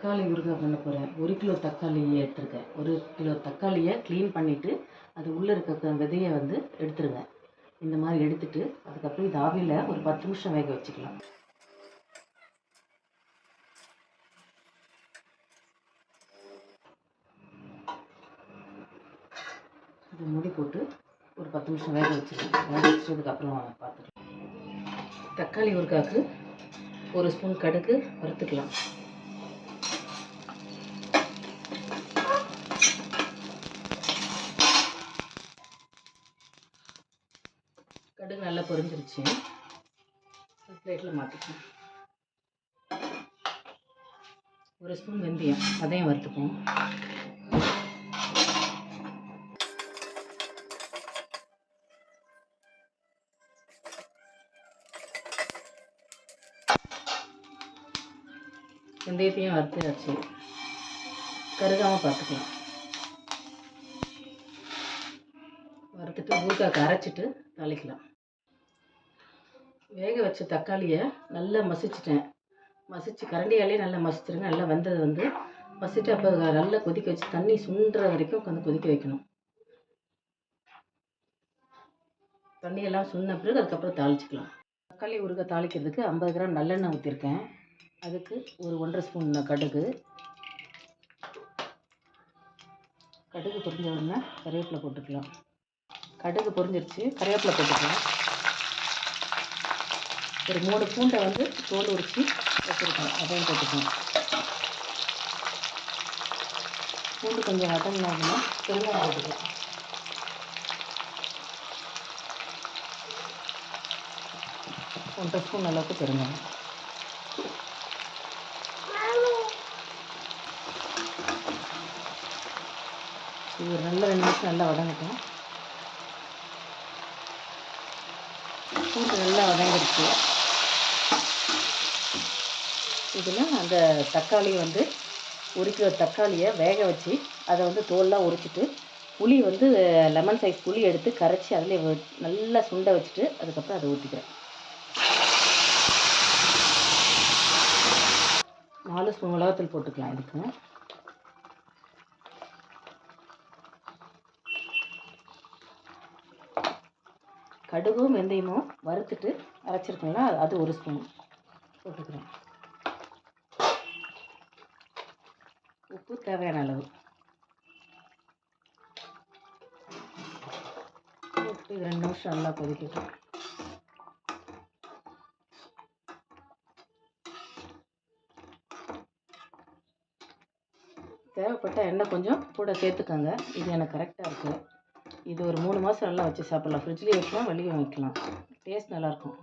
தக்காளி ஊறுகாய் பண்ண போகிறேன். 1 கிலோ தக்காளியை எடுத்துருக்கேன். 1 கிலோ தக்காளியை க்ளீன் பண்ணிவிட்டு அது உள்ளே இருக்க விதையை வந்து எடுத்துருங்க. இந்த மாதிரி எடுத்துட்டு அதுக்கப்புறம் இது ஆவியில் ஒரு 10 நிமிஷம் வேக வச்சுக்கலாம். இது மூடி போட்டு ஒரு 10 நிமிஷம் வேக வச்சுக்கலாம். வேக வச்சதுக்கப்புறம் பார்த்துக்கலாம். தக்காளி ஊறுகாய்க்கு 1 ஸ்பூன் கடுகு வறுத்துக்கலாம். கடுகு நல்லா பொரிஞ்சிருச்சு. பிளேட்டில் மாற்றிக்கலாம். 1 ஸ்பூன் வெந்தயம், அதையும் வறுத்துப்போம். வெந்தயத்தையும் வறுத்தாச்சு. கருகாமல் பார்த்துக்கலாம். வறுத்துட்டு ஊறுகாய்க்கு அரைச்சிட்டு தாளிக்கலாம். வேக வச்ச தக்காளியை நல்லா மசிச்சிட்டேன். மசிச்சு கரண்டியாலே நல்லா மசிச்சிருங்க. நல்லா வெந்தது வந்து மசிட்டு அப்போ நல்லா கொதிக்க வச்சு தண்ணி சுண்டுற வரைக்கும் உட்காந்து கொதிக்க வைக்கணும். தண்ணியெல்லாம் சுண்ண பிறகு அதுக்கப்புறம் தாளிச்சிக்கலாம். தக்காளி ஊறுகாய் தாளிக்கிறதுக்கு 50 கிராம் நல்லெண்ணெய் ஊற்றிருக்கேன். அதுக்கு ஒரு 1.5 ஸ்பூன் கடுகு பொரிஞ்ச உடனே கருவேப்பிலை போட்டுக்கலாம். கடுகு பொரிஞ்சிருச்சு, கருவேப்பிலை போட்டுக்கலாம். ஒரு 3 பூண்டை வந்து தோல் உரித்து வச்சுருக்கேன், அதையும் போட்டுக்கலாம். பூண்டு கொஞ்சம் வதங்கினாங்கன்னா பெருங்காயம் போட்டுக்கலாம். ஒன்றரை ஸ்பூன் அளவுக்கு பெருங்காயம். இது ஒரு நல்ல 2 நிமிஷம் நல்லா வதங்கட்டும். பூண்டு நல்லா வதங்கிடுச்சு. இதில் அந்த தக்காளி வந்து 1 கிலோ தக்காளியை வேக வச்சு அதை வந்து தோல்லாம் உரிச்சிட்டு புளி வந்து லெமன் சைஸ் புளி எடுத்து கரைச்சி அதில் நல்லா சுண்ட வச்சுட்டு அதுக்கப்புறம் அதை ஊற்றிக்கிறேன். 4 ஸ்பூன் மிளகாத்தூள் போட்டுக்கலாம். இதுக்கு கடுகும் வெந்தயமும் வறுத்துட்டு அரைச்சிருக்கோம்னா அது 1 ஸ்பூன் போட்டுக்கிறேன். உப்பு தேவையான அளவு போட்டு 2 நிமிஷம் நல்லா கொதிக்கட்டும். தேவைப்பட்ட எண்ணெய் கொஞ்சம் கூட சேர்த்துக்கோங்க. இது எனக்கு கரெக்டாக இருக்குது. இது ஒரு 3 மாதம் நல்லா வச்சு சாப்பிட்லாம். ஃப்ரிட்ஜ்லேயே வைக்கலாம், வெளியே வைக்கலாம். டேஸ்ட் நல்லாயிருக்கும்.